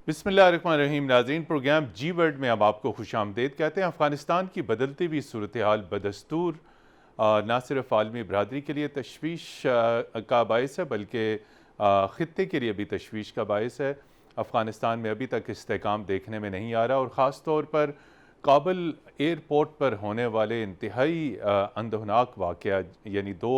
बिस्मिल्लाहिर्रहमानिर्रहीम। नाज़रीन, प्रोग्राम जी वर्ल्ड में अब आपको खुशामदीद कहते हैं। अफ़गानिस्तान की बदलती हुई सूरत हाल बदस्तूर न सिर्फ आलमी बरदरी के लिए तशवीश का बायस है, बल्कि ख़ित्ते के लिए भी तशवीश का बायस है। अफ़गानिस्तान में अभी तक इस्तेहकाम देखने में नहीं आ रहा और ख़ास तौर पर काबुल एयरपोर्ट पर होने वाले इंतहाई अंदोनाक वाक़या, यानी दो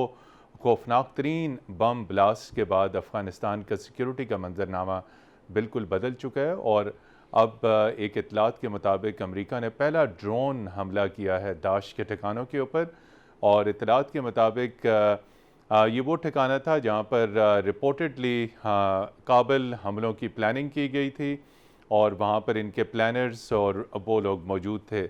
खौफनाक तरीन बम ब्लास्ट के बाद अफ़गानिस्तान का सिक्योरिटी का मंजरनामा बिल्कुल बदल चुका है। और अब एक इतलात के मुताबिक अमेरिका ने पहला ड्रोन हमला किया है दाश के ठिकानों के ऊपर। और इतलात के मुताबिक ये वो ठिकाना था जहाँ पर रिपोर्टेडली काबुल हमलों की प्लानिंग की गई थी और वहाँ पर इनके प्लानर्स और वो लोग मौजूद थे।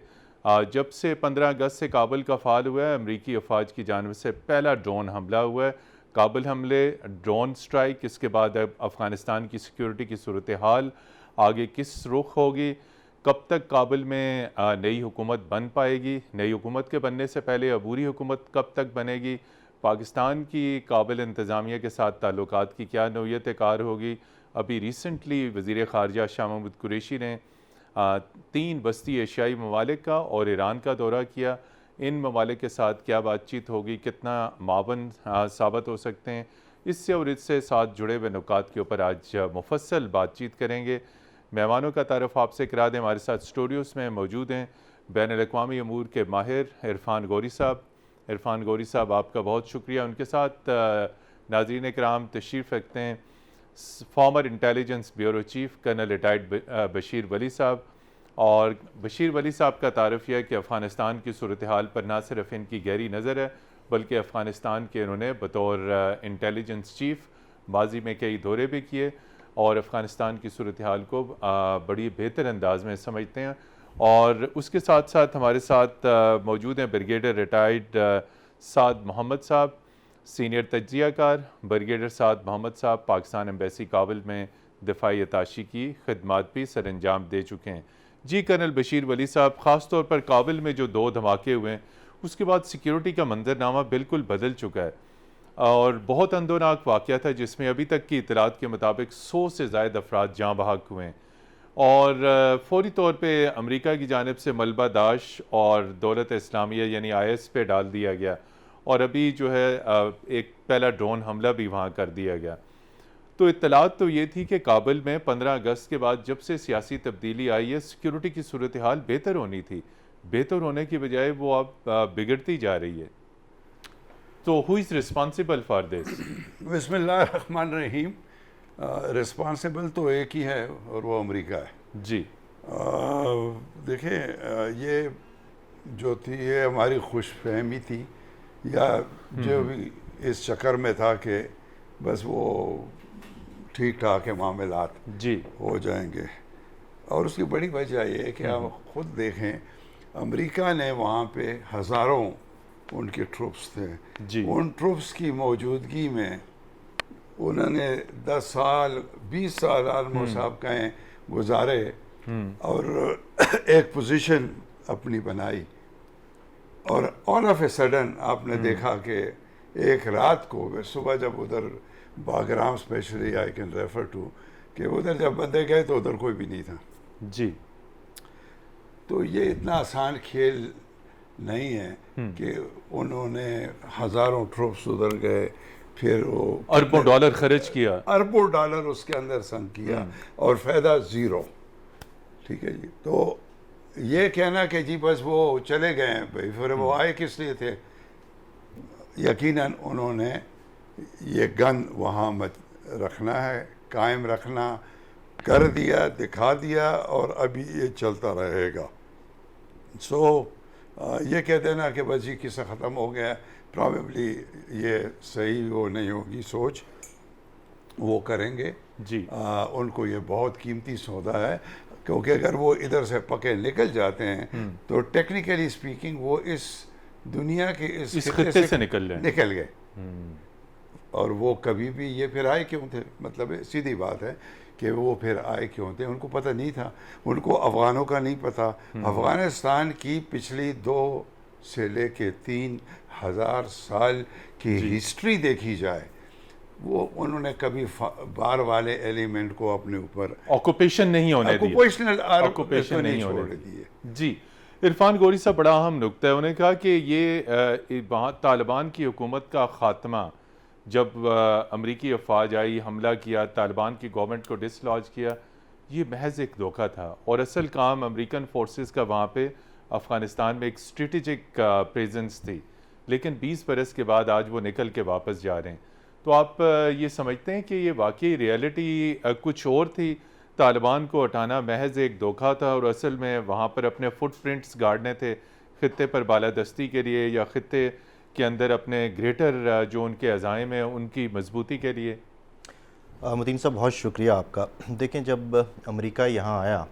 जब से 15 अगस्त से काबुल का फ़ाल हुआ है, अमरीकी अफवाज की जानिब से पहला ड्रोन हमला हुआ है। काबुल हमले, ड्रोन स्ट्राइक, इसके बाद अब अफ़गानिस्तान की सिक्योरिटी की सूरत हाल आगे किस रुख होगी, कब तक काबुल में नई हुकूमत बन पाएगी, नई हुकूमत के बनने से पहले अबूरी हुकूमत कब तक बनेगी, पाकिस्तान की काबुल इंतज़ामिया के साथ ताल्लुकात की क्या नौयत कार होगी। अभी रिसेंटली वज़ीर ख़ारजा शाह महमूद कुरैशी ने 3 वस्ती एशियाई ममालिक का और ईरान का दौरा किया। इन ममालिक के साथ क्या बातचीत होगी, कितना मावन साबित हो सकते हैं, इससे और इससे साथ जुड़े हुए नुकात के ऊपर आज मुफस्सल बातचीत करेंगे। मेहमानों का तारुफ आपसे करा दें। हमारे साथ स्टूडियोज़ में मौजूद हैं बैनुल-अक़वामी अमूर के माहिर इरफ़ान गौरी साहब। इरफ़ान गौरी साहब, आपका बहुत शुक्रिया। उनके साथ नाज़रीन कराम तशरीफ़ रखते हैं former intelligence bureau chief colonel retired Bashir Wali साहब। और बशीर वली साहब का तारुफ यह है कि अफ़गानिस्तान की सूरत हाल पर ना सिर्फ इनकी गहरी नज़र है, बल्कि अफ़गानिस्तान के इन्होंने बतौर इंटेलिजेंस चीफ़ माजी में कई दौरे भी किए और अफ़गानिस्तान की सूरत हाल को बड़ी बेहतर अंदाज में समझते हैं। और उसके साथ साथ हमारे साथ मौजूद हैं ब्रिगेडियर रिटायर्ड साद मोहम्मद साहब, सीनियर तज्ज़ियाकार। ब्रिगेडियर साद मोहम्मद साहब पाकिस्तान एम्बेसी काबुल में दिफाई अताशी की खदमात भी सर अंजाम दे चुके हैं। जी कर्नल बशीर वली साहब, ख़ास तौर पर काबुल में जो 2 धमाके हुए हैं उसके बाद सिक्योरिटी का मंजरनामा बिल्कुल बदल चुका है और बहुत अंदोनाक वाक़या था, जिसमें अभी तक की इतलात के मुताबिक 100 से ज़ायद अफराद जाँ बहक हुए हैं। और फ़ौरी तौर पे अमेरिका की जानिब से मलबा दाश और दौलत इस्लामिया यानी IS पे डाल दिया गया और अभी जो है एक पहला ड्रोन हमला भी वहाँ कर दिया गया। तो इत्तलात तो ये थी कि काबुल में 15 अगस्त के बाद जब से सियासी तब्दीली आई है, सिक्योरिटी की सूरत हाल बेहतर होनी थी, बेहतर होने की बजाय वो अब बिगड़ती जा रही है। तो who is responsible for this? बिस्मिल्लाहिर्रहमानिर्रहीम। रिस्पॉन्सिबल तो एक ही है और वो अमेरिका है जी। देखिए, ये जो थी ये हमारी खुशफहमी थी या जो भी इस चक्कर में था कि बस वो ठीक ठाक है मामलात जी हो जाएंगे। और उसकी बड़ी वजह ये है कि आप खुद देखें, अमेरिका ने वहाँ पे हज़ारों उनके ट्रूप्स थे। जी उन ट्रूप्स की मौजूदगी में उन्होंने 10 साल 20 साल आलमोस्ट आप कहें गुजारे और एक पोजीशन अपनी बनाई और ऑल ऑफ ए सडन आपने देखा कि एक रात को सुबह जब उधर Bagram specially I can refer to कि उधर जब बंदे गए तो उधर कोई भी नहीं था। जी। तो ये इतना आसान खेल नहीं है कि उन्होंने हज़ारों ट्रूप्स उधर गए, फिर वो अरबों डॉलर खर्च किया, अरबों डॉलर उसके अंदर संक किया और फ़ायदा ज़ीरो। ठीक है जी। तो ये कहना कि जी बस वो चले गए हैं भाई, फिर वो आए किस लिए थे? यकीनन उन्होंने ये गन वहाँ मत रखना है, कायम रखना, कर दिया, दिखा दिया और अभी ये चलता रहेगा। ये कह देना कि बस जी किस्सा ख़त्म हो गया, प्रॉबेबली ये सही वो नहीं होगी सोच। वो करेंगे जी। उनको ये बहुत कीमती सौदा है, क्योंकि अगर वो इधर से पके निकल जाते हैं तो टेक्निकली स्पीकिंग वो इस दुनिया के इस खित्ते से निकल गए। और वो कभी भी ये फिर आए क्यों थे? मतलब सीधी बात है कि वो फिर आए क्यों थे, उनको पता नहीं था, उनको अफ़गानों का नहीं पता। अफ़गानिस्तान की पिछली 2 से लेके 3,000 साल की हिस्ट्री देखी जाए, वो उन्होंने कभी बार वाले एलिमेंट को अपने ऊपर ऑक्यूपेशन नहीं होने दिया, ऑक्यूपेशनल ऑक्यूपेशन नहीं नहीं छोड़ होने दिए। जी। इरफान गोरी साहब, बड़ा अहम नुक्ता है। उन्होंने कहा कि ये तालिबान की हुकूमत का ख़ात्मा, जब अमरीकी अफवाज आई, हमला किया, तालिबान की गवर्नमेंट को डिसलॉज किया, ये महज एक धोखा था और असल काम अमेरिकन फोर्सेस का वहाँ पे अफ़गानिस्तान में एक स्ट्रेटेजिक प्रेजेंस थी। लेकिन 20 बरस के बाद आज वो निकल के वापस जा रहे हैं। तो आप ये समझते हैं कि ये वाकई रियलिटी कुछ और थी, तालिबान को हटाना महज एक धोखा था और असल में वहाँ पर अपने फुटप्रिंट्स गाड़ने थे ख़ित्ते पर बालादस्ती के लिए, या ख़ित्ते के अंदर अपने ग्रेटर जो उनके अज़ाइम हैं उनकी मजबूती के लिए? मतीन साहब, बहुत शुक्रिया आपका। देखें, जब अमेरिका यहाँ आया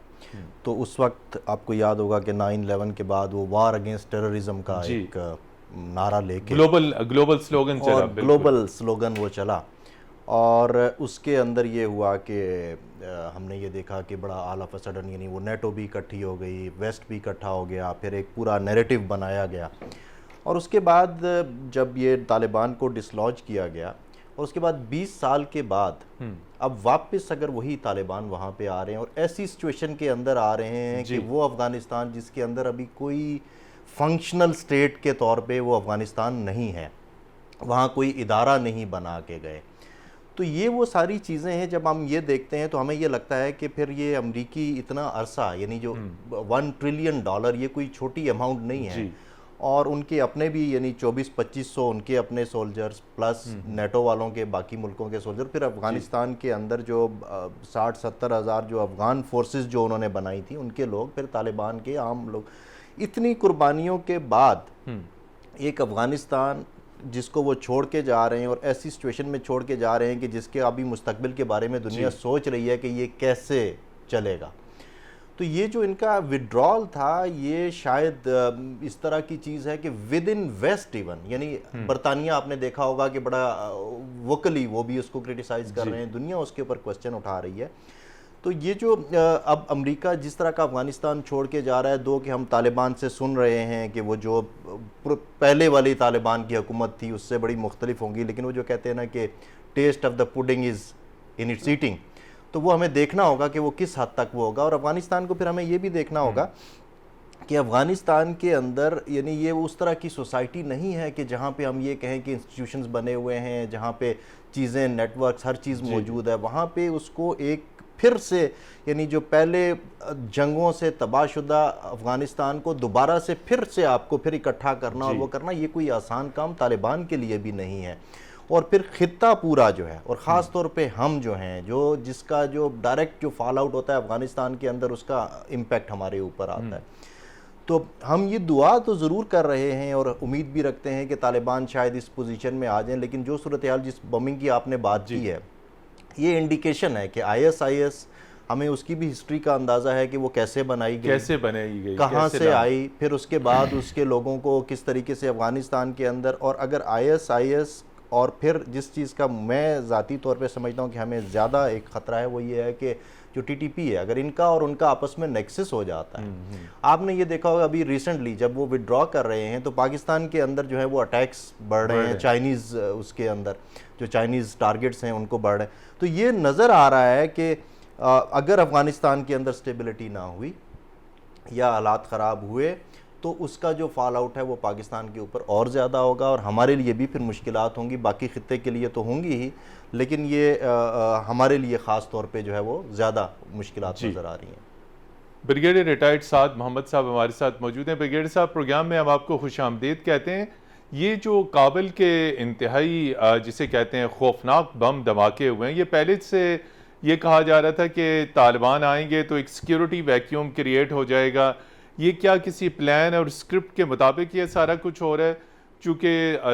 तो उस वक्त आपको याद होगा कि 9/11 के बाद वो वार अगेंस्ट टेररिज्म का एक नारा लेके ग्लोबल स्लोगन चला, और ग्लोबल स्लोगन वो चला, और उसके अंदर ये हुआ कि हमने ये देखा कि बड़ा ऑल ऑफ अ सडन, यानी वो नेटो भी इकट्ठी हो गई, वेस्ट भी इकट्ठा हो गया, फिर एक पूरा नैरेटिव बनाया गया। और उसके बाद जब ये तालिबान को डिसलॉज किया गया और उसके बाद 20 साल के बाद अब वापस अगर वही तालिबान वहाँ पे आ रहे हैं और ऐसी सिचुएशन के अंदर आ रहे हैं कि वो अफ़गानिस्तान जिसके अंदर अभी कोई फंक्शनल स्टेट के तौर पे वो अफ़गानिस्तान नहीं है, वहाँ कोई इदारा नहीं बना के गए, तो ये वो सारी चीज़ें हैं। जब हम ये देखते हैं तो हमें ये लगता है कि फिर ये अमरीकी इतना अरसा, यानी जो $1 ट्रिलियन, ये कोई छोटी अमाउंट नहीं है, और उनके अपने भी यानी 24-2500 उनके अपने सोल्जर्स प्लस नेटो वालों के बाकी मुल्कों के सोल्जर, फिर अफ़गानिस्तान के अंदर जो 60-70 हज़ार जो अफ़गान फोर्सेस जो उन्होंने बनाई थी उनके लोग, फिर तालिबान के आम लोग, इतनी कुर्बानियों के बाद एक अफ़गानिस्तान जिसको वो छोड़ के जा रहे हैं और ऐसी सिचुएशन में छोड़ के जा रहे हैं कि जिसके अभी मुस्तकबिल के बारे में दुनिया सोच रही है कि ये कैसे चलेगा। तो ये जो इनका विड्रॉल था, ये शायद इस तरह की चीज़ है कि विद इन वेस्ट इवन, यानी बरतानिया आपने देखा होगा कि बड़ा वोकली वो भी उसको क्रिटिसाइज़ कर रहे हैं, दुनिया उसके ऊपर क्वेश्चन उठा रही है। तो ये जो अब अमेरिका जिस तरह का अफ़गानिस्तान छोड़ के जा रहा है, दो कि हम तालिबान से सुन रहे हैं कि वो जो पहले वाली तालिबान की हुकूमत थी उससे बड़ी मुख्तलिफ होंगी, लेकिन वो जो कहते हैं ना कि taste of the pudding is in its eating, तो वो हमें देखना होगा कि वो किस हद तक वो होगा। और अफ़गानिस्तान को फिर हमें ये भी देखना होगा कि अफ़गानिस्तान के अंदर यानी ये उस तरह की सोसाइटी नहीं है कि जहाँ पे हम ये कहें कि इंस्टीट्यूशंस बने हुए हैं, जहाँ पे चीज़ें, नेटवर्क्स, हर चीज़ मौजूद है। वहाँ पे उसको एक फिर से, यानी जो पहले जंगों से तबाहशुदा अफ़गानिस्तान को दोबारा से फिर से आपको फिर इकट्ठा करना और वो करना, ये कोई आसान काम तालिबान के लिए भी नहीं है। और फिर खित्ता पूरा जो है, और ख़ास तौर पे हम जो हैं, जो जिसका जो डायरेक्ट जो फॉल आउट होता है अफ़गानिस्तान के अंदर, उसका इम्पेक्ट हमारे ऊपर आता है। तो हम ये दुआ तो ज़रूर कर रहे हैं और उम्मीद भी रखते हैं कि तालिबान शायद इस पोजीशन में आ जाएं, लेकिन जो सूरत हाल जिस बमिंग की आपने बात की है, ये इंडिकेशन है कि ISIS, हमें उसकी भी हिस्ट्री का अंदाज़ा है कि वो कैसे बनाई गई, कैसे बनाई गई, कहाँ से आई, फिर उसके बाद उसके लोगों को किस तरीके से अफ़गानिस्तान के अंदर, और अगर ISIS, और फिर जिस चीज़ का मैं ज़ाती तौर पे समझता हूँ कि हमें ज़्यादा एक ख़तरा है, वो ये है कि जो TTP है, अगर इनका और उनका आपस में नेक्सस हो जाता है। आपने ये देखा होगा अभी रिसेंटली जब वो विड्रॉ कर रहे हैं तो पाकिस्तान के अंदर जो है वो अटैक्स बढ़ रहे हैं, चाइनीज़ उसके अंदर जो चाइनीज़ टारगेट्स हैं उनको बढ़ रहे हैं। तो ये नज़र आ रहा है कि अगर अफ़गानिस्तान के अंदर स्टेबिलिटी ना हुई या हालात ख़राब हुए तो उसका जो फॉल आउट है वो पाकिस्तान के ऊपर और ज़्यादा होगा, और हमारे लिए भी फिर मुश्किलात होंगी, बाकी खित्ते के लिए तो होंगी ही, लेकिन ये हमारे लिए ख़ास तौर पे जो है वो ज़्यादा मुश्किलात नज़र आ रही हैं। ब्रिगेडियर रिटायर्ड साद मोहम्मद साहब हमारे साथ मौजूद हैं। ब्रिगेडियर साहब, प्रोग्राम में हम आपको खुशामदीद कहते हैं। ये जो काबिल के इंतहाई जिसे कहते हैं खौफनाक बम धमाके हुए हैं, ये पहले से ये कहा जा रहा था कि तालिबान आएंगे तो एक सिक्योरिटी वैक्यूम क्रिएट हो जाएगा। ये क्या किसी प्लान और स्क्रिप्ट के मुताबिक ये सारा कुछ हो रहा है? चूँकि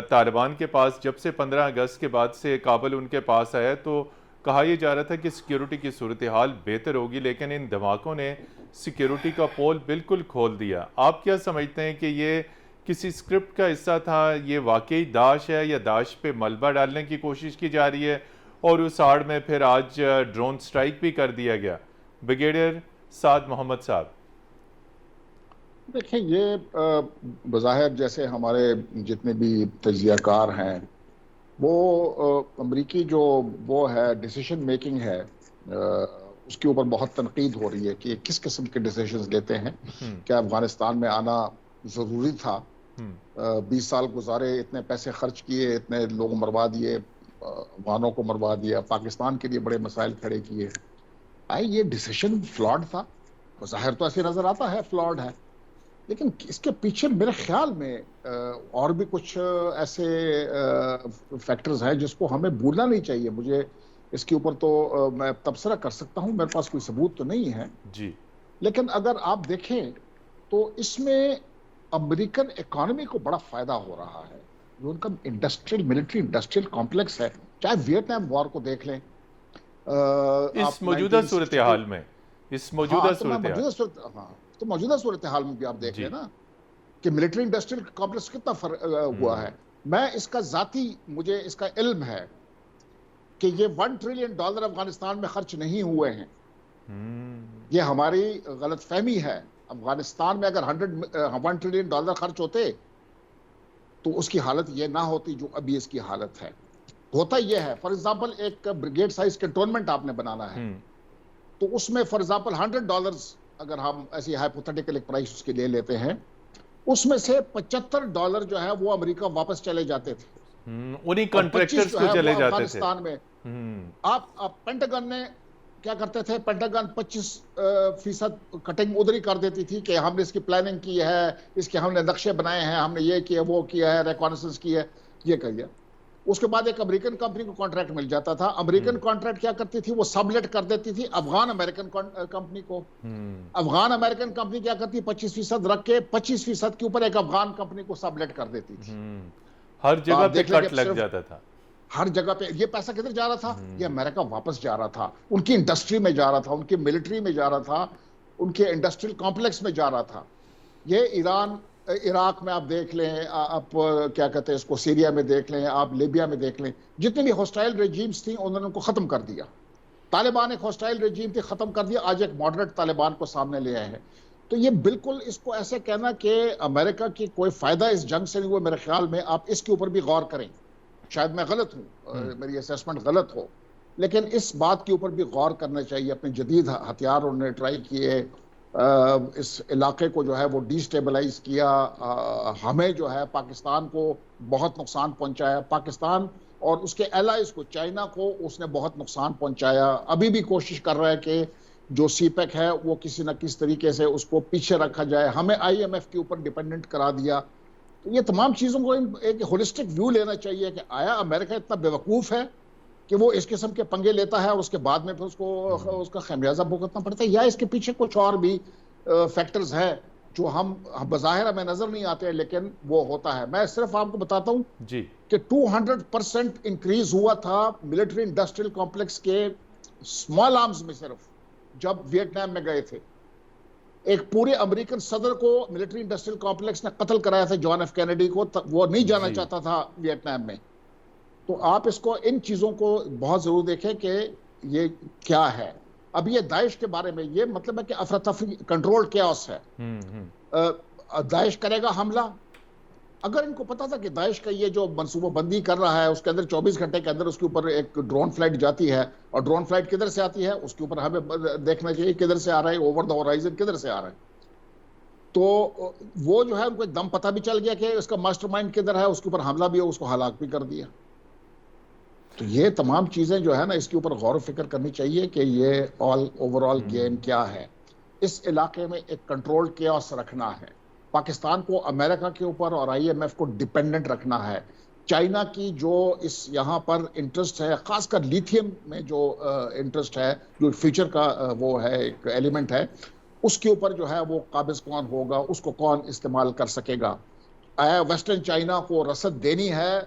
तालिबान के पास जब से 15 अगस्त के बाद से काबिल उनके पास आया तो कहा यह जा रहा था कि सिक्योरिटी की सूरत हाल बेहतर होगी, लेकिन इन धमाकों ने सिक्योरिटी का पोल बिल्कुल खोल दिया। आप क्या समझते हैं कि ये किसी स्क्रिप्ट का हिस्सा था, ये वाकई दाश है या दाश पे मलबा डालने की कोशिश की जा रही है और उस आड़ में फिर आज ड्रोन स्ट्राइक भी कर दिया गया? ब्रिगेडियर साद मोहम्मद साहब। देखिए, ये बज़ाहिर जैसे हमारे जितने भी तजियाकार हैं वो अमरीकी जो वो है डिसीजन मेकिंग है, उसके ऊपर बहुत तनकीद हो रही है कि किस किस्म के डिसीजंस लेते हैं। क्या अफगानिस्तान में आना ज़रूरी था? 20 साल गुजारे, इतने पैसे खर्च किए, इतने लोग मरवा दिए, अफगानों को मरवा दिया, पाकिस्तान के लिए बड़े मसाइल खड़े किए। आई ये डिसीजन फ्लॉड था? ज़ाहिर तो ऐसे नज़र आता है फ्लॉड है, लेकिन इसके पीछे मेरे ख्याल में और भी कुछ ऐसे फैक्टर्स हैं जिसको हमें भूलना नहीं चाहिए। मुझे इसके ऊपर तो मैं तबसरा कर सकता हूं, मेरे पास कोई सबूत तो नहीं है जी। लेकिन अगर आप देखें तो इसमें अमेरिकन इकोनॉमी को बड़ा फायदा हो रहा है। जो उनका इंडस्ट्रियल मिलिट्री इंडस्ट्रियल कॉम्प्लेक्स है, चाहे वियतनाम वॉर को देख लें, इस मौजूदा सूरत हाल में, इस मौजूदा सूरत हाँ, तो मौजूदा सूरत हाल में भी आप देख लें ना कि मिलिट्री इंडस्ट्रियल कॉम्प्लेक्स कितना हुआ है। मैं इसका मुझे इसका इल्म है कि ये $1 ट्रिलियन अफगानिस्तान में खर्च नहीं हुए हैं। ये हमारी गलतफहमी है। अफगानिस्तान में अगर 1 ट्रिलियन खर्च होते तो उसकी हालत ये ना होती जो अभी इसकी हालत है। होता यह है, फॉर एग्जांपल एक ब्रिगेड साइज कैंटोनमेंट आपने बनाना है, तो उसमें फॉर एग्जांपल $100 अगर हम ऐसी हाइपोथेटिकल एक प्राइस उसके ले लेते हैं, उसमें से $75 जो है वो अमेरिका वापस चले जाते थे, उन्हीं कॉन्ट्रैक्टर्स को चले जाते थे अफगानिस्तान में। आप पेंटागन ने क्या करते थे, पेंटागन 25% कटिंग उधर ही कर देती थी कि हमने इसकी प्लानिंग की है, इसके हमने नक्शे बनाए हैं, हमने ये किया वो किया है, रिकॉनेसेंस की है, ये कर दिया। उसके बाद एक अमेरिकन कंपनी को कॉन्ट्रैक्ट मिल जाता था। अमेरिकन कॉन्ट्रैक्ट क्या करती थी, वो सबलेट कर देती थी अफगान अमेरिकन कंपनी को। अफगान अमेरिकन कंपनी क्या करती, 25% रख के 25% के ऊपर एक अफगान कंपनी को सबलेट कर देती थी। हर जगह पे कट लग जाता था। हर जगह पे ये पैसा किधर जा रहा था? ये अमेरिका वापस जा रहा था, उनकी इंडस्ट्री में जा रहा था, उनकी मिलिट्री में जा रहा था, उनके इंडस्ट्रियल कॉम्प्लेक्स में जा रहा था। ये ईरान इराक में आप देख लें, आप क्या कहते हैं इसको, सीरिया में देख लें, आप लीबिया में देख लें, जितनी भी हॉस्टाइल रेजीम्स थी उन्होंने उनको खत्म कर दिया। तालिबान एक हॉस्टाइल रेजीम थी, खत्म कर दिया, आज एक मॉडरेट तालिबान को सामने ले आए हैं। तो ये बिल्कुल इसको ऐसे कहना कि अमेरिका की कोई फायदा इस जंग से नहीं हुआ, मेरे ख्याल में आप इसके ऊपर भी गौर करें। शायद मैं गलत हूं, मेरी असेसमेंट गलत हो, लेकिन इस बात के ऊपर भी गौर करना चाहिए। अपने जदीद हथियार उन्होंने ट्राई किए, इस इलाके को जो है वो डिस्टेबलाइज किया, हमें जो है पाकिस्तान को बहुत नुकसान पहुंचाया, पाकिस्तान और उसके एलाइज को, चाइना को उसने बहुत नुकसान पहुंचाया। अभी भी कोशिश कर रहा है कि जो सीपेक है वो किसी न किसी तरीके से उसको पीछे रखा जाए, हमें IMF के ऊपर डिपेंडेंट करा दिया। तो ये तमाम चीज़ों को एक होलिस्टिक व्यू लेना चाहिए कि आया अमेरिका इतना बेवकूफ़ है कि वो इस किस्म के पंगे लेता है और उसके बाद में फिर उसको उसका खमियाजा भुगतना पड़ता है, या इसके पीछे कुछ और भी फैक्टर्स हैं जो हम बज़ाहिर हमें नजर नहीं आते हैं, लेकिन वो होता है। मैं सिर्फ आपको बताता हूं जी कि 200% इंक्रीज हुआ था मिलिट्री इंडस्ट्रियल कॉम्प्लेक्स के स्मॉल आर्म्स में सिर्फ जब वियतनाम में गए थे। एक पूरे अमेरिकन सदर को मिलिट्री इंडस्ट्रियल कॉम्प्लेक्स ने कत्ल कराया था, जॉन एफ कैनेडी को, वो नहीं जाना चाहता था वियतनाम में। तो आप इसको, इन चीज़ों को बहुत ज़रूर देखें कि ये क्या है। अब ये दाइश के बारे में, ये मतलब है कि अफरा तफरी, कंट्रोल कैओस है। दाइश करेगा हमला। अगर इनको पता था कि दाइश का ये जो मनसूबाबंदी कर रहा है उसके अंदर 24 घंटे के अंदर उसके ऊपर एक ड्रोन फ्लाइट जाती है, और ड्रोन फ्लाइट किधर से आती है उसके ऊपर हमें देखना चाहिए किधर से आ रहा है, ओवर द होराइजन किधर से आ रहा है। तो वो जो है उनको एकदम पता भी चल गया कि इसका मास्टरमाइंड किधर है, उसके ऊपर हमला भी हो, उसको हलाक भी कर दिया। तो ये तमाम चीज़ें जो है ना, इसके ऊपर गौर फिक्र करनी चाहिए कि ये ओवरऑल गेम क्या है। इस इलाके में एक कंट्रोल केओस रखना है, पाकिस्तान को अमेरिका के ऊपर और IMF को डिपेंडेंट रखना है। चाइना की जो इस यहाँ पर इंटरेस्ट है, खासकर लिथियम में जो इंटरेस्ट है, जो फ्यूचर का वो है एक एलिमेंट है, उसके ऊपर जो है वो काबिज कौन होगा, उसको कौन इस्तेमाल कर सकेगा। वेस्टर्न चाइना को रसद देनी है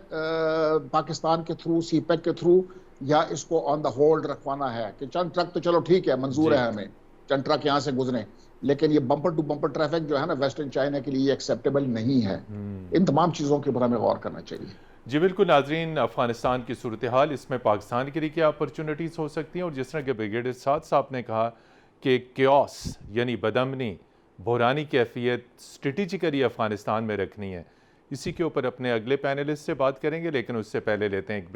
पाकिस्तान के थ्रू, सीपेक के थ्रू, या इसको ऑन द होल्ड रखवाना है कि चंद ट्रक तो चलो ठीक है, मंजूर है हमें चंद ट्रक यहाँ से गुजरे, लेकिन ये बम्पर टू बम्पर ट्रैफिक जो है ना वेस्टर्न चाइना के लिए एक्सेप्टेबल नहीं है। इन तमाम चीज़ों के ऊपर हमें गौर करना चाहिए। जी बिल्कुल नाजरीन, अफगानिस्तान की सूरत हाल, इसमें पाकिस्तान के लिए क्या अपॉर्चुनिटीज़ हो सकती हैं, और जिस तरह के ब्रिगेडियर साद साहब ने कहा कि क्योस यानी बदमनी, बहरानी कैफियत स्ट्रेटिजिकली अफगानिस्तान में रखनी है, इसी के ऊपर अपने अगले पैनलिस्ट से बात करेंगे, लेकिन उससे पहले लेते हैं एक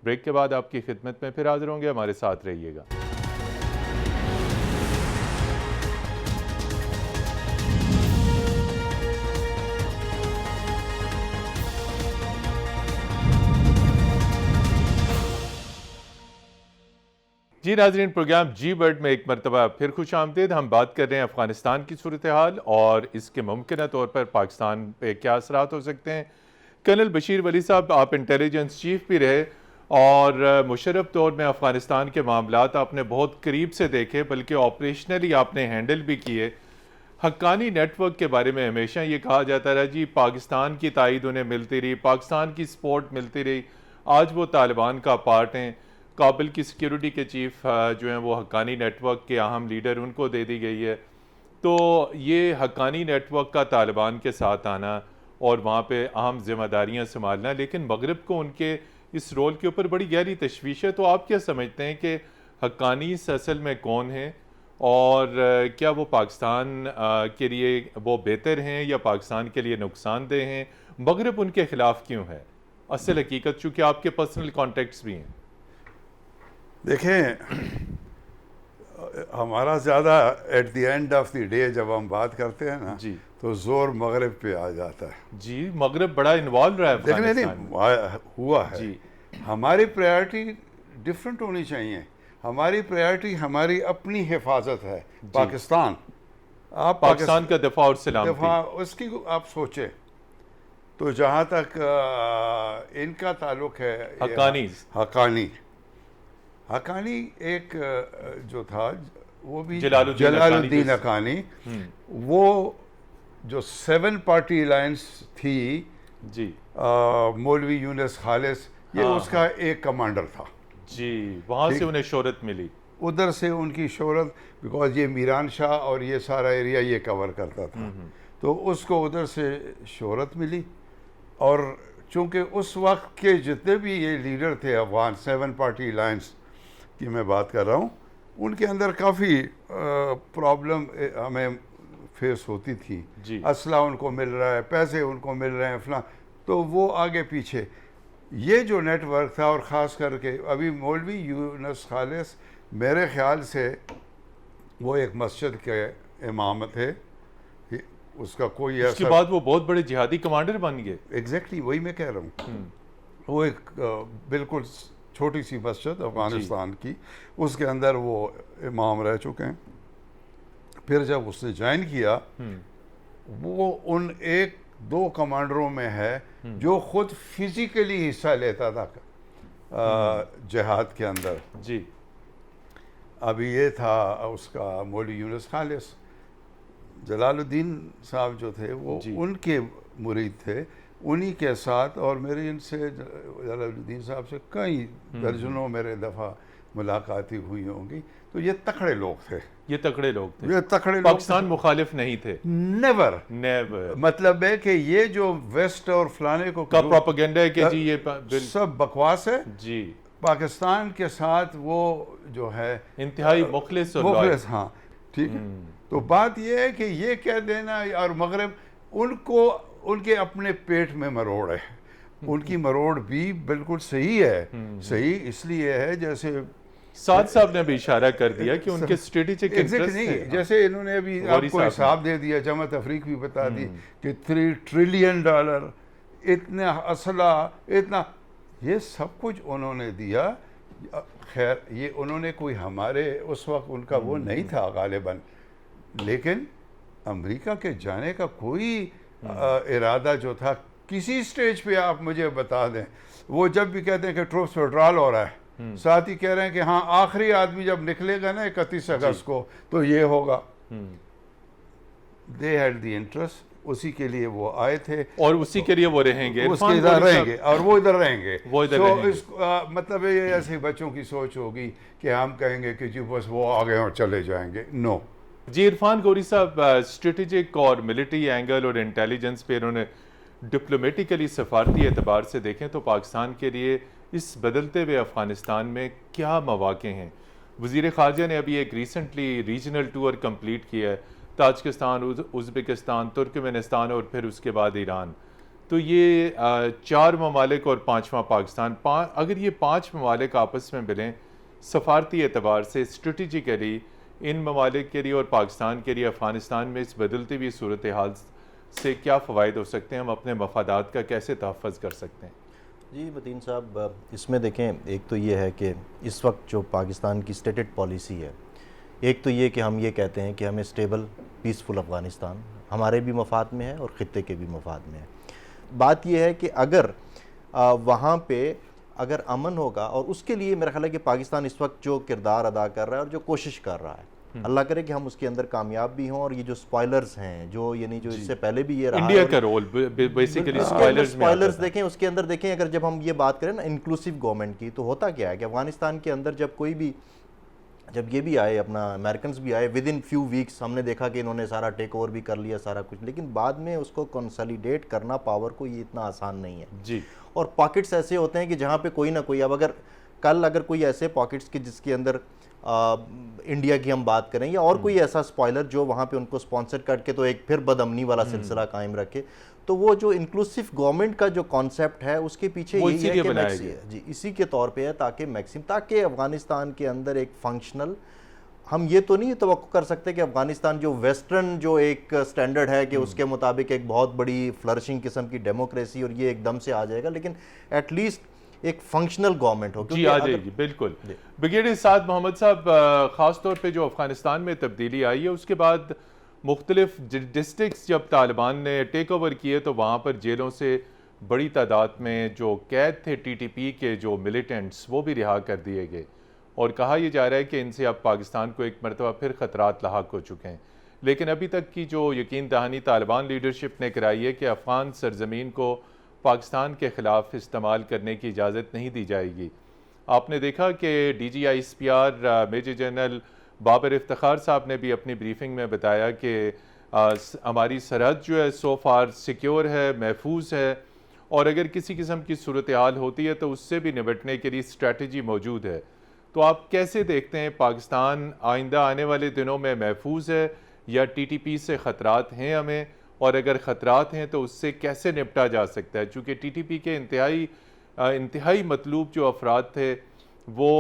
ब्रेक के बाद आपकी खिदमत में फिर हाजिर होंगे। हमारे साथ रहिएगा। जी नाज़रीन, प्रोग्राम जी वर्ल्ड में एक मरतबा फिर खुश आमदीद। हम बात कर रहे हैं अफ़गानिस्तान की सूरत हाल और इसके मुमकिन तौर पर पाकिस्तान पे क्या असरात हो सकते हैं। कर्नल बशीर वली साहब, आप इंटेलिजेंस चीफ भी रहे और मुशर्रफ दौर में अफ़गानिस्तान के मामलात आपने बहुत करीब से देखे, बल्कि ऑपरेशनली आपने हैंडल भी किए। हक्कानी नेटवर्क के बारे में हमेशा ये कहा जाता रहा जी पाकिस्तान की तायद उन्हें मिलती रही, पाकिस्तान की सपोर्ट मिलती रही। आज वो तालिबान का पार्ट हैं। काबिल की सिक्योरिटी के चीफ जो हैं वो हक्कानी नेटवर्क के अहम लीडर, उनको दे दी गई है। तो ये हक्कानी नेटवर्क का तालिबान के साथ आना और वहाँ पे अहम जिम्मेदारियाँ संभालना, लेकिन मगरब को उनके इस रोल के ऊपर बड़ी गहरी तशवीश है। तो आप क्या समझते हैं कि हक्कानी असल में कौन है और क्या वो पाकिस्तान के लिए वो बेहतर हैं या पाकिस्तान के लिए नुकसानदेह हैं? मगरब उनके ख़िलाफ़ क्यों है? असल हकीकत चूँकि आपके पर्सनल कॉन्टेक्ट्स भी हैं। देखें, हमारा ज़्यादा at the end of the day जब हम बात करते हैं ना जी, तो जोर मगरब पे आ जाता है। जी मगरब बड़ा इन्वॉल्व रहा है देखने नहीं अफगानिस्तान में। हुआ है जी, हमारी प्रायोरिटी डिफरेंट होनी चाहिए। हमारी प्रायोरिटी हमारी अपनी हिफाजत है। पाकिस्तान, आप पाकिस्तान का दफा और सलामती। दफा उसकी आप सोचें तो जहाँ तक इनका ताल्लुक है हक्कानी एक जो था वो भी जलालुद्दीन हक्कानी, वो जो 7 पार्टी अलायंस थी जी, मौलवी यूनुस खालिस, ये उसका एक कमांडर था जी। वहाँ से उन्हें शोहरत मिली, उधर से उनकी शोहरत, बिकॉज ये मीरान शाह और ये सारा एरिया ये कवर करता था, तो उसको उधर से शोहरत मिली। और चूंकि उस वक्त के जितने भी ये लीडर थे अफगान 7 पार्टी अलायंस की मैं बात कर रहा हूँ, उनके अंदर काफ़ी प्रॉब्लम हमें फेस होती थी। असला उनको मिल रहा है, पैसे उनको मिल रहे हैं, फलां, तो वो आगे पीछे ये जो नेटवर्क था। और ख़ास करके अभी मौलवी यूनुस खालिस मेरे ख़्याल से वो एक मस्जिद के इमाम थे, उसका कोई उसके बाद वो बहुत बड़े जिहादी कमांडर बन गए। एग्जैक्टली वही मैं कह रहा हूँ। वो एक बिल्कुल छोटी सी मस्जिद अफगानिस्तान की, उसके अंदर वो इमाम रह चुके हैं। फिर जब उसने ज्वाइन किया, वो उन 1-2 कमांडरों में है जो खुद फिजिकली हिस्सा लेता था जिहाद के अंदर। जी, अभी ये था उसका मौलवी यूनुस खालिस, जलालुद्दीन साहब जो थे वो उनके मुरीद थे, उन्हीं के साथ। और मेरी इनसे जलालुद्दीन साहब से कई दर्जनों मेरे दफ़ा मुलाकातें हुई होंगी। तो ये तकड़े लोग थे, ये तकड़े लोग थे, ये तकड़े लोग पाकिस्तान मुखालिफ नहीं थे। नेवर। मतलब है कि ये जो वेस्ट और फलाने को का प्रोपेगेंडा है कि जी ये सब बकवास है। जी, पाकिस्तान के साथ वो जो है इंतहाई मुखलिस और मुखलिस, हाँ ठीक है। तो बात ये है कि ये कह देना, और मगरब उनको उनके अपने पेट में मरोड़ है, उनकी मरोड़ भी बिल्कुल सही है। सही इसलिए है जैसे साद साहब ने भी इशारा कर दिया कि उनके स्ट्रेटेजिक इंटरेस्ट नहीं, जैसे इन्होंने अभी आपको हिसाब दे दिया, जमा तफरीक भी बता दी कि $3 ट्रिलियन, इतना असला, इतना, ये सब कुछ उन्होंने दिया। खैर ये उन्होंने कोई हमारे उस वक्त उनका वो नहीं था गालिबन, लेकिन अमेरिका के जाने का कोई इरादा जो था किसी स्टेज पे आप मुझे बता दें। वो जब भी कहते हैं कि ट्रूप्स विड्रॉल हो रहा है, साथ ही कह रहे हैं कि हाँ आखिरी आदमी जब निकलेगा ना 31 अगस्त को तो ये होगा। दे हैड द इंटरेस्ट, उसी के लिए वो आए थे और उसी के लिए वो रहेंगे, उसके इधर रहेंगे और वो इधर रहेंगे। तो मतलब ये ऐसे बच्चों की सोच होगी कि हम कहेंगे कि जी बस वो आ गए और चले जाएंगे। नो जी, इरफान गौरी साहब, स्ट्रेटेजिक और मिलिट्री एंगल और इंटेलिजेंस पे इन्होंने डिप्लोमेटिकली सफारती एतबार से देखें तो पाकिस्तान के लिए इस बदलते हुए अफ़गानिस्तान में क्या मौक़े हैं? वज़ीर ख़ारजा ने अभी एक रिसेंटली रीजनल टूर कंप्लीट किया है, ताजिकिस्तान, उज़्बेकिस्तान, तुर्कमेनिस्तान और फिर उसके बाद ईरान। तो ये 4 ममालिक और 5वां पाकिस्तान, अगर ये 5 ममालिक आपस में मिलें सफारती एतबार से, स्ट्रेटिजिकली इन ममालिक के लिए और पाकिस्तान के लिए अफ़गानिस्तान में इस बदलती हुई सूरत हाल से क्या फ़वाइद हो सकते हैं, हम अपने मफादात का कैसे तहफ़्फ़ुज़ कर सकते हैं? जी मतीन साहब, इसमें देखें, एक तो ये है कि इस वक्त जो पाकिस्तान की स्टेटेड पॉलिसी है, एक तो ये कि हम ये कहते हैं कि हमें स्टेबल पीसफुल अफ़गानिस्तान हमारे भी मफाद में है और ख़ित्ते के भी मफाद में है। बात यह है कि अगर वहाँ पे अगर अमन होगा, और उसके लिए मेरा ख्याल है कि पाकिस्तान इस वक्त जो किरदार अदा कर रहा है और जो कोशिश कर रहा है, अल्लाह करे कि हम उसके अंदर कामयाब भी हों। और ये जो स्पॉयलर्स हैं, जो यानी जो इससे पहले भी ये रहा, इंडिया का रोल बेसिकली स्पॉयलर्स देखें, उसके अंदर देखें, अगर जब हम ये बात करें ना इंक्लूसिव गवर्नमेंट की, तो होता क्या है कि अफगानिस्तान के अंदर जब ये भी आए, अपना अमेरिकन भी आए, विद इन फ्यू वीक्स हमने देखा कि इन्होंने सारा टेक ओवर भी कर लिया सारा कुछ, लेकिन बाद में उसको कंसोलिडेट करना पावर को, ये इतना आसान नहीं है जी। और पॉकेट्स ऐसे होते हैं कि जहाँ पे कोई ना कोई, अब अगर कोई ऐसे पॉकेट्स के जिसके अंदर इंडिया की हम बात करें या और कोई ऐसा स्पॉइलर जो वहाँ पे उनको स्पॉन्सर करके तो एक फिर बदअमनी वाला सिलसिला कायम रखे, तो वो जो इंक्लूसिव गवर्नमेंट का जो कॉन्सेप्ट है उसके पीछे यही है कि जी इसी के तौर पे है, ताकि अफगानिस्तान के अंदर एक फंक्शनल, हम ये तो नहीं तवक्को कर सकते कि अफगानिस्तान जो वेस्टर्न जो एक स्टैंडर्ड है कि उसके मुताबिक एक बहुत बड़ी फ्लरिशिंग किस्म की डेमोक्रेसी और ये एकदम से आ जाएगा, लेकिन एटलीस्ट एक फंक्शनल गवर्नमेंट हो, जी आ जाएगी बिल्कुल। ब्रिगेडियर साद मोहम्मद साहब, ख़ास तौर पे जो अफ़गानिस्तान में तब्दीली आई है उसके बाद मुख्तलिफ डिस्ट्रिक्ट्स जब तालिबान ने टेक ओवर किए तो वहाँ पर जेलों से बड़ी तादाद में जो कैद थे TTP के जो मिलिटेंट्स, वो भी रिहा कर दिए गए और कहा यह जा रहा है कि इनसे अब पाकिस्तान को एक मरतबा फिर ख़तरात लाहक हो चुके हैं। लेकिन अभी तक की जो यकीन दहानी तालिबान लीडरशिप ने कराई है कि अफ़गान सरजमीन को पाकिस्तान के ख़िलाफ़ इस्तेमाल करने की इजाज़त नहीं दी जाएगी। आपने देखा कि DG-ISPR major general Babar Iftikhar साहब ने भी अपनी ब्रीफिंग में बताया कि हमारी सरहद जो है सो फार सिक्योर है, महफूज है, और अगर किसी किस्म की सूरत हाल होती है तो उससे भी निपटने के लिए स्ट्रेटजी मौजूद है। तो आप कैसे देखते हैं, पाकिस्तान आइंदा आने वाले दिनों में महफूज है या TTP से ख़तरात हैं हमें, और अगर ख़तरात हैं तो उससे कैसे निपटा जा सकता है? चूँकि TTP के इंतहाई मतलूब जो अफराद थे वो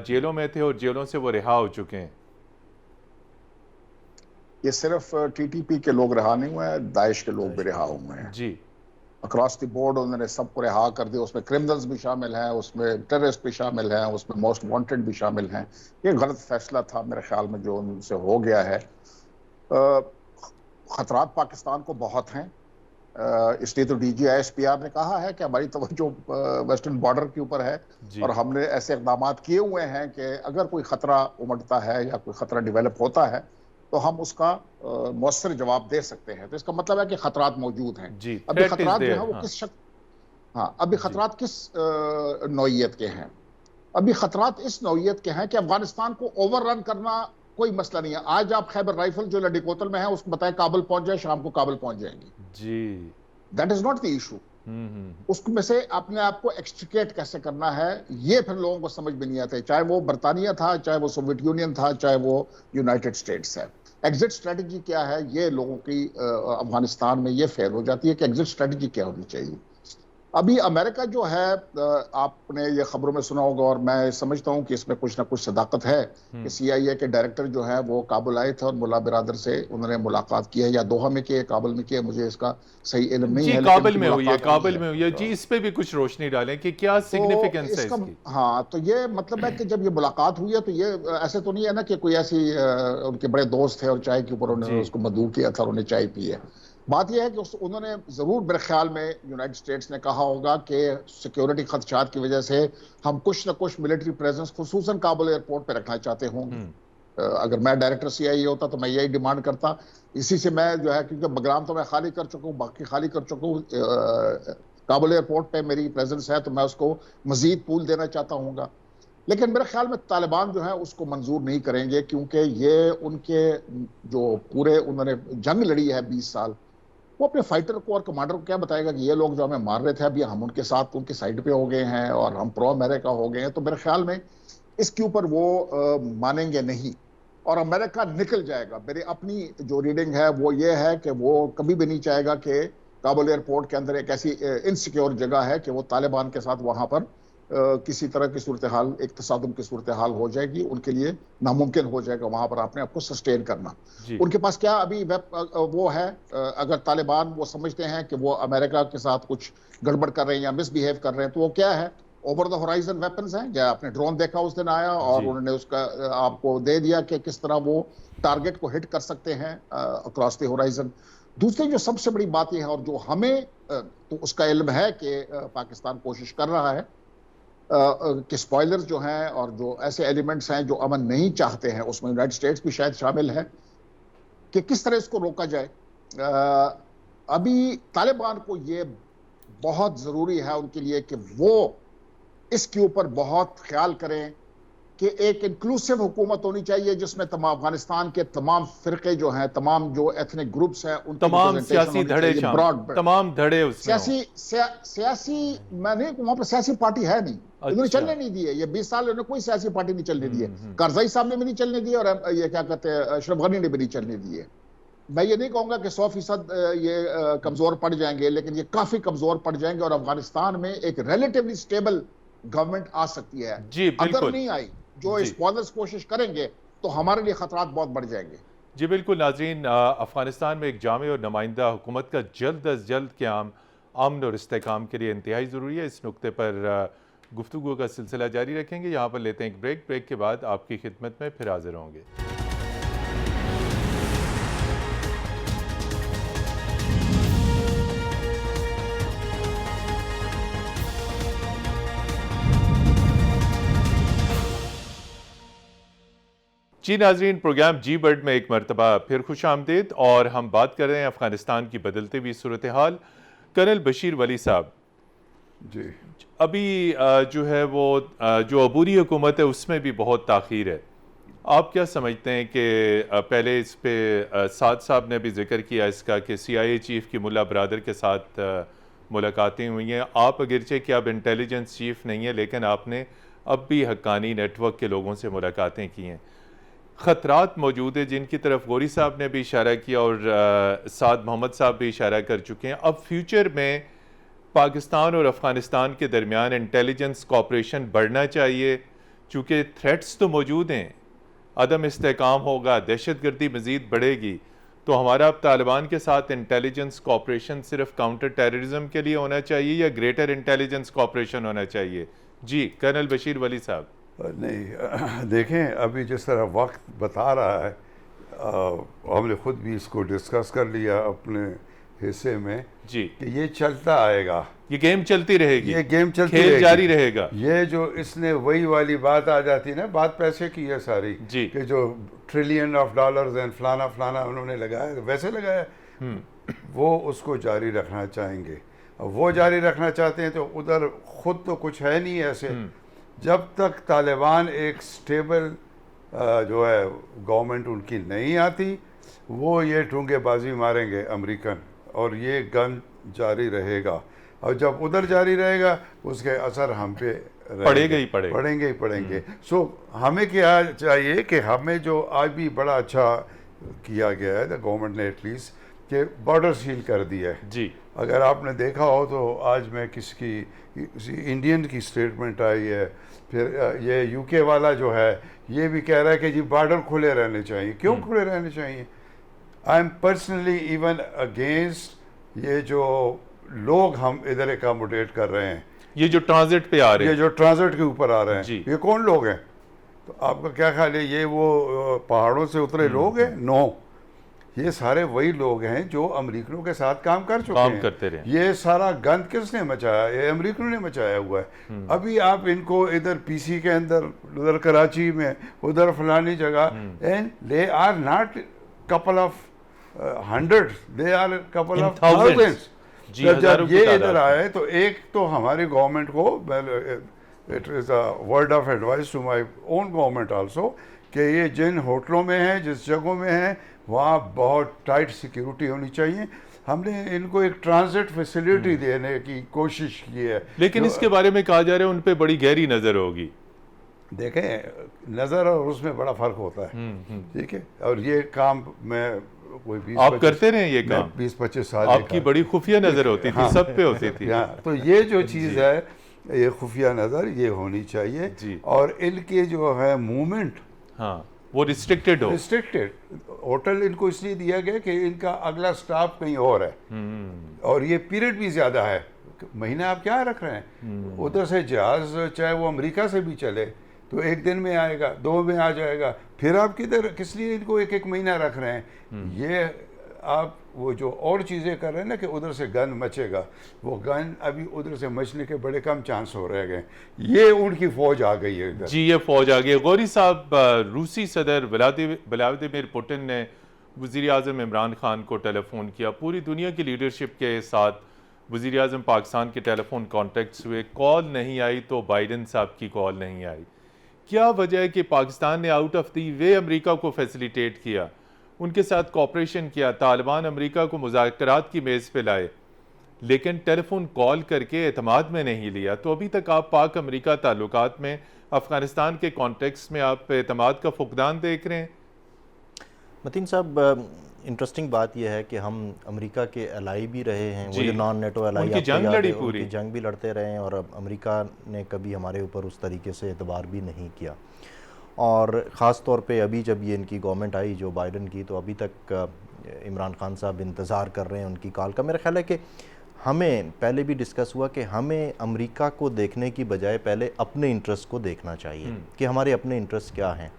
जेलों में थे और जेलों से वो रिहा हो चुके हैं। ये सिर्फ TTP के लोग रिहा नहीं हुए हैं, दाइश के लोग भी रिहा हुए हैं जी। अक्रॉस द बोर्ड उन्होंने सबको रिहा कर दिया, उसमें क्रिमिनल्स भी शामिल हैं, उसमें टेररिस्ट भी शामिल हैं, उसमें मोस्ट वांटेड भी शामिल हैं। ये गलत फैसला था मेरे ख्याल में जो उनसे हो गया है। खतरात पाकिस्तान को बहुत हैं, इसलिए तो DG-ISPR ने कहा है कि हमारी तवज्जो वेस्टर्न बॉर्डर के ऊपर है और हमने ऐसे इक़दाम किए हुए हैं कि अगर कोई ख़तरा उमड़ता है या कोई ख़तरा डेवलप होता है तो हम उसका मौसर जवाब दे सकते हैं। तो इसका मतलब है कि खतरात मौजूद हैं। अभी खतरात जो है वो अभी खतरात किस नौइयत के हैं? अभी खतरात इस नौइयत के हैं कि अफगानिस्तान को ओवररन करना कोई मसला नहीं है। आज आप खैबर राइफल जो लडिकोतल में है उसको बताएं काबुल पहुंच जाए, शाम को काबुल पहुंच जाएंगी जी। That is not the issue. उसमें से अपने आप को एक्सट्रिकेट कैसे करना है ये फिर लोगों को समझ में नहीं आता है, चाहे वो बरतानिया था, चाहे वो सोवियत यूनियन था, चाहे वो यूनाइटेड स्टेट्स है। एग्जिट स्ट्रेटजी क्या है ये लोगों की अफगानिस्तान में ये फेल हो जाती है कि एग्जिट स्ट्रेटजी क्या होनी चाहिए। अभी अमेरिका जो है, आपने ये खबरों में सुना होगा और मैं समझता हूं कि इसमें कुछ ना कुछ सदाकत है कि CIA के डायरेक्टर जो है वो काबुल आए थे और मुल्ला बिरादर से उन्होंने मुलाकात की है, या दोहा में की है, काबुल में की है, मुझे इसका सही इल्म नहीं है। काबुल में हुई है जी। इस पे भी कुछ रोशनी डालें कि क्या सिग्निफिकेंस है इसकी। हाँ, तो ये मतलब है कि जब ये मुलाकात हुई है तो ये ऐसे तो नहीं है ना कि कोई ऐसी उनके बड़े दोस्त थे और चाय के ऊपर उन्होंने उसको मधु किया था और उन्हें चाय पी है। बात यह है कि उन्होंने ज़रूर मेरे ख्याल में यूनाइटेड स्टेट्स ने कहा होगा कि सिक्योरिटी खदशात की वजह से हम कुछ ना कुछ मिलिट्री प्रेजेंस खुसूसन काबुल एयरपोर्ट पे रखना चाहते होंगे। अगर मैं डायरेक्टर CIA होता तो मैं यही डिमांड करता। इसी से मैं जो है, क्योंकि बगराम तो मैं खाली कर चुका हूँ, बाकी खाली कर चुका हूँ, काबुल एयरपोर्ट पे मेरी प्रेजेंस है तो मैं उसको मजीद पूल देना चाहता हूँगा। लेकिन मेरे ख्याल में तालिबान जो है उसको मंजूर नहीं करेंगे, क्योंकि ये उनके जो पूरे उन्होंने जंग लड़ी है 20 साल, वो अपने फाइटर को और कमांडर को क्या बताएगा कि ये लोग जो हमें मार रहे थे अभी हम उनके साथ उनकी साइड पे हो गए हैं और हम प्रो अमेरिका हो गए हैं। तो मेरे ख्याल में इसके ऊपर वो मानेंगे नहीं और अमेरिका निकल जाएगा। मेरी अपनी जो रीडिंग है वो ये है कि वो कभी भी नहीं चाहेगा कि काबुल एयरपोर्ट के अंदर एक ऐसी इनसिक्योर जगह है कि वो तालिबान के साथ वहां पर किसी तरह की सूरत हाल, एक तसादुम की सूरत हाल हो जाएगी, उनके लिए नामुमकिन हो जाएगा वहां पर अपने आपको सस्टेन करना। उनके पास क्या अभी वो है, अगर तालिबान वो समझते हैं कि वो अमेरिका के साथ कुछ गड़बड़ कर रहे हैं या मिसबिहेव कर रहे हैं, तो वो क्या है, ओवर द होराइजन वेपन्स हैं। या आपने ड्रोन देखा उस दिन आया और उन्होंने उसका आपको दे दिया कि किस तरह वो टारगेट को हिट कर सकते हैं अक्रॉस द होराइजन। दूसरी जो सबसे बड़ी बात यह है, और जो हमें तो उसका इल्म है कि पाकिस्तान कोशिश कर रहा है कि स्पॉयलर्स जो हैं और जो ऐसे एलिमेंट्स हैं जो अमन नहीं चाहते हैं, उसमें यूनाइटेड स्टेट्स भी शायद शामिल है, कि किस तरह इसको रोका जाए। अभी तालिबान को ये बहुत ज़रूरी है उनके लिए कि वो इसके ऊपर बहुत ख्याल करें कि एक इंक्लूसिव हुकूमत होनी चाहिए जिसमें तमाम अफगानिस्तान के तमाम फिरके जो हैं, तमाम जो एथनिक ग्रुप्स हैं, उनकी तमाम सियासी धड़े, तमाम धड़े उसमें सियासी मैं नहीं, वहां पर सियासी पार्टी है नहीं। इन्होंने चलने नहीं दिए, ये 20 साल इन्होंने कोई सियासी पार्टी नहीं चलने दी है। करज़ई साहब ने भी नहीं चलने दिए और ये क्या कहते हैं अशरफ गनी ने भी नहीं चलने दिए। मैं ये नहीं कहूंगा कि 100% ये कमजोर पड़ जाएंगे, लेकिन ये काफी कमजोर पड़ जाएंगे और अफगानिस्तान में एक रिलेटिवली स्टेबल गवर्नमेंट आ सकती है। जी बिल्कुल। अगर नहीं आई, जो स्पॉयलर्स कोशिश करेंगे, तो हमारे लिए खतरात बहुत बढ़ जाएंगे। जी बिल्कुल नाज़रीन, अफगानिस्तान में एक जामे और नुमाइंदा हुकूमत का जल्द अज जल्द क़याम अमन और इस्तेहकाम के लिए इंतहाई ज़रूरी है। इस नुक्ते पर गुफ्तगू का सिलसिला जारी रखेंगे। यहाँ पर लेते हैं एक ब्रेक के बाद आपकी खिदमत में फिर हाजिर होंगे। जी नाजरीन, प्रोग्राम जी बर्ड में एक मरतबा फिर खुश आमदीद, और हम बात कर रहे हैं अफ़गानिस्तान की बदलती हुई सूरत हाल। कर्नल बशीर वली साहब जी, अभी जो है वो जो अबूरी हुकूमत है उसमें भी बहुत ताख़ीर है। आप क्या समझते हैं कि पहले इस पे साद साहब ने भी जिक्र किया इसका कि CIA चीफ़ की मुल्ला बरादर के साथ मुलाकातें हुई हैं। आप अगरचे कि अब इंटेलिजेंस चीफ़ नहीं है, लेकिन आपने अब भी हक्कानी नेटवर्क के लोगों से मुलाकातें की हैं। ख़तरात मौजूद है जिनकी तरफ गौरी साहब ने भी इशारा किया और साद मोहम्मद साहब भी इशारा कर चुके हैं। अब फ्यूचर में पाकिस्तान और अफ़गानिस्तान के दरमियान इंटेलिजेंस कॉपरेशन बढ़ना चाहिए, चूँकि थ्रेट्स तो मौजूद हैं, अदम इस्तेहकाम होगा, दहशतगर्दी मज़ीद बढ़ेगी, तो हमारा अब तालिबान के साथ इंटेलिजेंस कॉपरेशन सिर्फ काउंटर टेररिज्म के लिए होना चाहिए या ग्रेटर इंटेलिजेंस कॉपरेशन होना चाहिए? जी कर्नल बशीर वली साहब। नहीं, देखें, अभी जिस तरह वक्त बता रहा है, हमने ख़ुद भी इसको डिस्कस कर लिया अपने हिस्से में जी कि ये चलता आएगा, ये गेम चलती रहेगी, ये गेम चलती खेल रहेगी, जारी रहेगा। ये जो इसने वही वाली बात आ जाती है ना, बात पैसे की है सारी जी, कि जो ट्रिलियन ऑफ डॉलर्स एंड फलाना फलाना उन्होंने लगाया, वैसे लगाया, वो उसको जारी रखना चाहेंगे। वो जारी रखना चाहते हैं तो उधर खुद तो कुछ है नहीं ऐसे। जब तक तालिबान एक स्टेबल जो है गवर्नमेंट उनकी नहीं आती, वो ये ठूंगेबाजी मारेंगे अमेरिकन, और ये गन जारी रहेगा, और जब उधर जारी रहेगा उसके असर हम पे पड़ेंगे ही पड़ेंगे। सो हमें क्या चाहिए कि हमें जो आज भी बड़ा अच्छा किया गया है गवर्नमेंट ने, एटलीस्ट कि बॉर्डर सील कर दिया है जी। अगर आपने देखा हो तो आज मैं किसी इंडियन की स्टेटमेंट आई है, फिर ये यूके वाला जो है ये भी कह रहा है कि जी बॉर्डर खुले रहने चाहिए। क्यों खुले रहने चाहिए? I am personally even against ये जो लोग हम इधर एकोमोडेट कर रहे हैं, ये जो ट्रांजिट पे आ रहे हैं, ये जो ट्रांजिट के ऊपर आ रहे हैं, ये कौन लोग हैं? तो आपका क्या ख्याल है, ये वो पहाड़ों से उतरे लोग हैं? नो, ये सारे वही लोग हैं जो अमेरिकनों के साथ काम कर चुके हैं, करते रहे। ये सारा गंद किसने मचाया? ये अमेरिकनों ने मचाया हुआ है। अभी आप इनको इधर पीसी के अंदर, उधर कराची में, उधर फलानी जगह, and they are not couple of hundreds, they are couple of thousands. जब ये इधर आए तो एक तो हमारी गवर्नमेंट को, it is a word of advice to my own government also, कि ये जिन होटलों में हैं, जिस जगहों में हैं, वहाँ बहुत टाइट सिक्योरिटी होनी चाहिए। हमने इनको एक ट्रांजिट फैसिलिटी देने की कोशिश की है, लेकिन इसके बारे में कहा जा रहा है उन पे बड़ी गहरी नज़र होगी। देखें, नज़र और उसमें बड़ा फ़र्क होता है, ठीक है। और ये काम मैं कोई 20 आप करते रहे ये काम? 20-25 साल आपकी बड़ी खुफिया नज़र होती थी, सब पे होती थी। तो ये जो चीज़ है, ये खुफिया नज़र ये होनी चाहिए जी। और इनके जो है मूवमेंट, हाँ, वो रिस्ट्रिक्टेड हो। रिस्ट्रिक्टेड। होटल इनको इसलिए दिया गया कि इनका अगला स्टॉप कहीं और है, और ये पीरियड भी ज़्यादा है। महीना आप क्या रख रहे हैं? उधर से जहाज़ चाहे वो अमेरिका से भी चले तो एक दिन में आएगा, 2 में आ जाएगा, फिर आप किस लिए इनको एक एक महीना रख रहे हैं? ये आप वो जो और चीज़ें कर रहे हैं ना कि उधर से गन मचेगा, वो गन अभी उधर से मचने के बड़े कम चांस हो रह गए। ये उनकी फ़ौज आ गई है इधर। जी, ये फ़ौज आ गई है। गौरी साहब, रूसी सदर व्लादिमीर पुतिन ने वज़ीर आज़म इमरान खान को टेलीफोन किया। पूरी दुनिया की लीडरशिप के साथ वज़ीर आज़म पाकिस्तान के टेलीफोन कॉन्टेक्ट्स हुए, कॉल नहीं आई तो बाइडन साहब की कॉल नहीं आई। क्या वजह है कि पाकिस्तान ने out of the way America को फैसिलिटेट किया, उनके साथ कॉपरेशन किया, तालिबान अमेरिका को मुज़ाकरात की मेज़ पे लाए, लेकिन टेलीफोन कॉल करके एतमाद में नहीं लिया? तो अभी तक आप पाक अमेरिका ताल्लुकात में, अफ़गानिस्तान के कॉन्टेक्स्ट में आप एतमाद का फुकदान देख रहे हैं? मतीन साहब, इंटरेस्टिंग बात यह है कि हम अमेरिका के एलाई भी रहे हैं, वो जो नॉन नेटो एलाई, उनकी जंग लड़ी पूरी, उनकी जंग भी लड़ते रहे हैं, और अमेरिका ने कभी हमारे ऊपर उस तरीके से एतबार भी नहीं किया। और ख़ास तौर पे अभी जब ये इनकी गवर्नमेंट आई जो बाइडन की, तो अभी तक इमरान खान साहब इंतज़ार कर रहे हैं उनकी कॉल का। मेरा ख्याल है कि हमें पहले भी डिस्कस हुआ कि हमें अमेरिका को देखने की बजाय पहले अपने इंटरेस्ट को देखना चाहिए कि हमारे अपने इंटरेस्ट क्या हैं।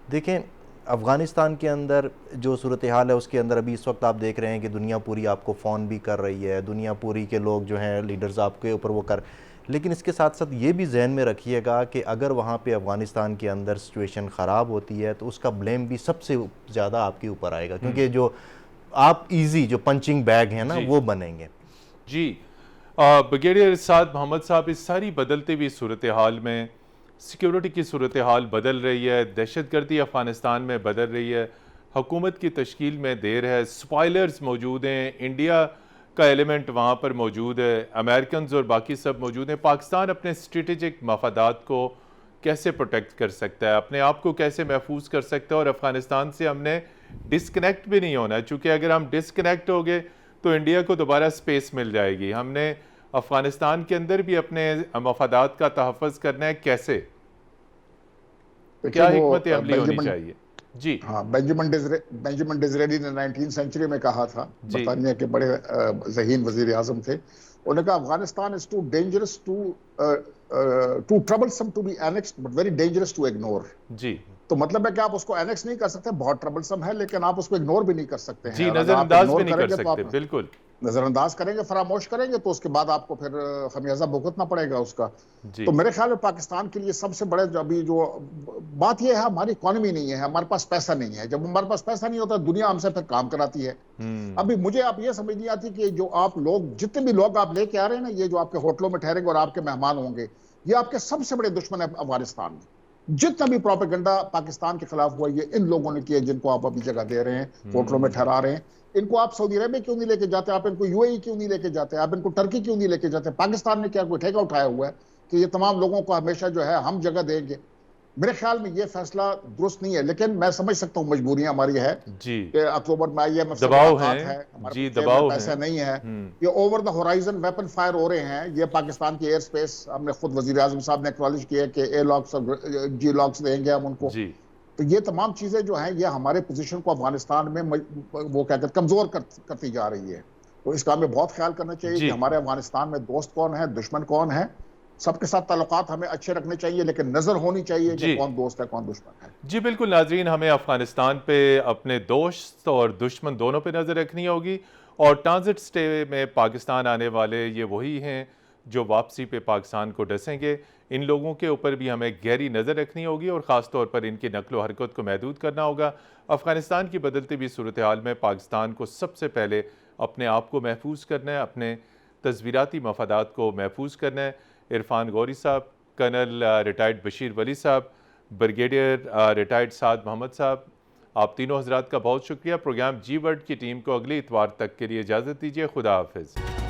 देखें, अफ़गानिस्तान के अंदर जो सूरत हाल है उसके अंदर अभी इस वक्त आप देख रहे हैं कि दुनिया पूरी आपको फ़ोन भी कर रही है, दुनिया पूरी के लोग जो हैं लीडर्स आपके ऊपर वो कर, लेकिन इसके साथ साथ ये भी जहन में रखिएगा कि अगर वहाँ पे अफ़गानिस्तान के अंदर सिचुएशन ख़राब होती है तो उसका ब्लेम भी सबसे ज़्यादा आपके ऊपर आएगा, क्योंकि जो आप ईजी जो पंचिंग बैग हैं ना वो बनेंगे। जी, ब्रिगेडियर साद मोहम्मद साहब, इस सारी बदलती हुई सूरत हाल में सिक्योरिटी की सूरत हाल बदल रही है, दहशतगर्दी अफ़गानिस्तान में बदल रही है, हुकूमत की तश्कील में देर है, स्पॉयलर्स मौजूद हैं, इंडिया का एलिमेंट वहाँ पर मौजूद है, अमेरिकन और बाकी सब मौजूद हैं। पाकिस्तान अपने स्ट्रेटेजिक मफादात को कैसे प्रोटेक्ट कर सकता है, अपने आप को कैसे महफूज कर सकता है, और अफ़गानिस्तान से हमने डिसकनेक्ट भी नहीं होना, चूँकि अगर हम डिसकनेक्ट हो गए तो इंडिया को दोबारा स्पेस मिल जाएगी। हमने अफ़गानिस्तान के अंदर भी अपने मफादात का तहफ़्फ़ुज़ करना है, कैसे, क्या हिकमत अमली होनी चाहिए? जी हाँ, बेंजामिन डिज़रेली ने 19th सेंचुरी में कहा था, बरतानिया के बड़े ज़हीन वज़ीर आज़म थे, उन्होंने कहा Afghanistan is too dangerous too troublesome to be annexed but very dangerous to ignore. जी, तो मतलब है कि आप उसको एनेक्स नहीं कर सकते, बहुत ट्रबलसम है, लेकिन आप उसको इग्नोर भी नहीं कर सकते हैं। जी, नजरअंदाज भी नहीं कर सकते, बिल्कुल नजरअंदाज करेंगे, फरामोश करेंगे, तो उसके बाद आपको फिर खमियाजा भुगतना पड़ेगा उसका। जी। तो मेरे ख्याल में पाकिस्तान के लिए सबसे बड़े अभी जो बात यह है, हमारी इकोनॉमी नहीं है, हमारे पास पैसा नहीं है। जब हमारे पास पैसा नहीं होता, दुनिया हमसे फिर काम कराती है। अभी मुझे आप ये समझ नहीं आती कि जो आप लोग, जितने भी लोग आप लेके आ रहे हैं ना, ये जो आपके होटलों में ठहरेंगे और आपके मेहमान होंगे, ये आपके सबसे बड़े दुश्मन है अफगानिस्तान में। जितना भी प्रोपेगेंडा पाकिस्तान के खिलाफ हुआ, ये इन लोगों ने किया जिनको आप अभी जगह दे रहे हैं, होटलों में ठहरा रहे हैं। इनको आप सऊदी अरब क्यों नहीं लेके जाते, आप इनको यूएई क्यों नहीं लेके जाते, आप इनको टर्की क्यों नहीं लेके जाते? पाकिस्तान ने क्या कोई ठेका उठाया हुआ है कि ये तमाम लोगों को हमेशा जो है हम जगह देंगे? मेरे ख्याल में ये फैसला दुरुस्त नहीं है, लेकिन मैं समझ सकता हूँ मजबूरियां हमारी है जी कि अक्टूबर में IMF दबाव है, जी दबाव पैसा नहीं है, ये over the horizon weapon fire हो रहे हैं। ये पाकिस्तान की एयर स्पेस, हमने खुद वजीर आजम साहब ने एक्नॉलेज किया कि ए लॉक्स और जी लॉक्स देंगे हम उनको। तो ये तमाम चीजें जो हैं, ये हमारे पोजीशन को अफगानिस्तान में वो क्या कहते कमजोर करती जा रही है। तो इसका हमें बहुत ख्याल करना चाहिए कि हमारे अफगानिस्तान में दोस्त कौन है, दुश्मन कौन है। सबके साथ ताल्लुकात हमें अच्छे रखने चाहिए, लेकिन नजर होनी चाहिए कि कौन दोस्त है कौन दुश्मन है। जी बिल्कुल नाजरीन, हमें अफगानिस्तान पे अपने दोस्त और दुश्मन दोनों पे नजर रखनी होगी, और ट्रांजिट स्टे में पाकिस्तान आने वाले ये वही हैं जो वापसी पे पाकिस्तान को डसेंगे। इन लोगों के ऊपर भी हमें गहरी नज़र रखनी होगी और ख़ास तौर पर इनकी नकलो हरकत को महदूद करना होगा। अफ़गानिस्तान की बदलती हुई सूरत हाल में पाकिस्तान को सबसे पहले अपने आप को महफूज करना है, अपने तस्वीराती मफादात को महफूज करना है। इरफान गौरी साहब, कर्नल रिटायर्ड बशीर वली साहब, ब्रिगेडियर रिटायर्ड साद मोहम्मद साहब, आप तीनों हजरात का बहुत शुक्रिया। प्रोग्राम जी वर्ल्ड की टीम को अगले इतवार तक के लिए इजाज़त दीजिए। खुदा हाफिज़।